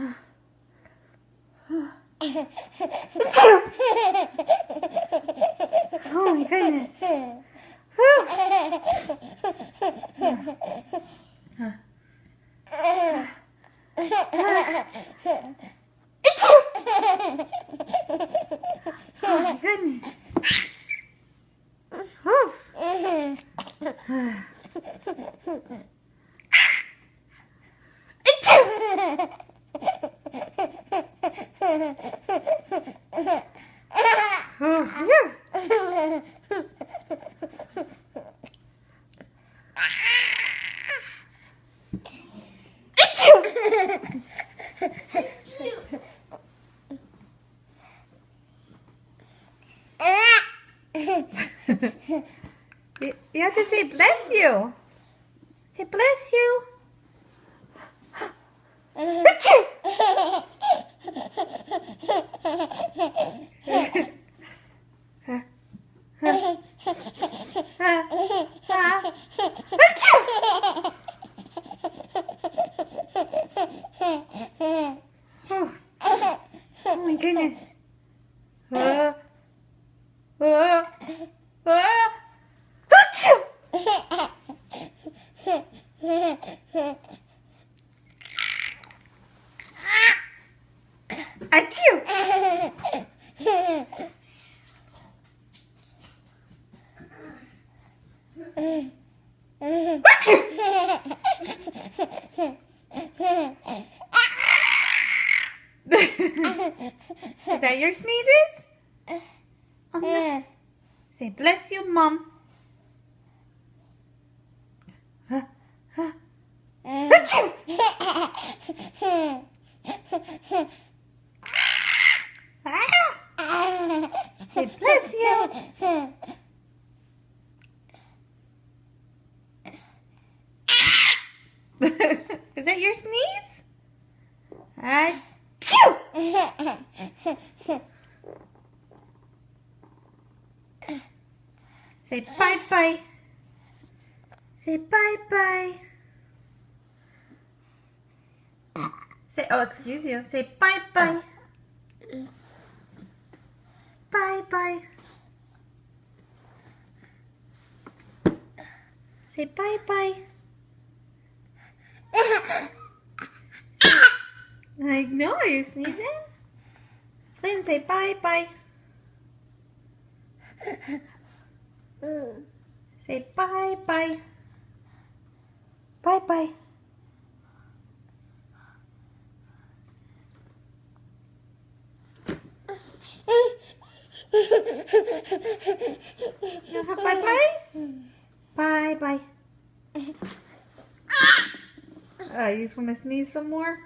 Oh my goodness. Oh my goodness. You have to say bless you. Say bless you. Oh my goodness. Achoo! Is that your sneezes? Oh, no. Say bless you, Mom. Achoo! Say bless you. Is that your sneeze? Achoo! Say bye-bye. Say bye-bye. Say, oh, excuse you. Say bye-bye. Bye-bye. Say bye-bye. I know, are you sneezing? Lynn, say bye-bye. Say bye-bye. Bye-bye. You have bye-bye? Bye-bye. You just want to sneeze some more?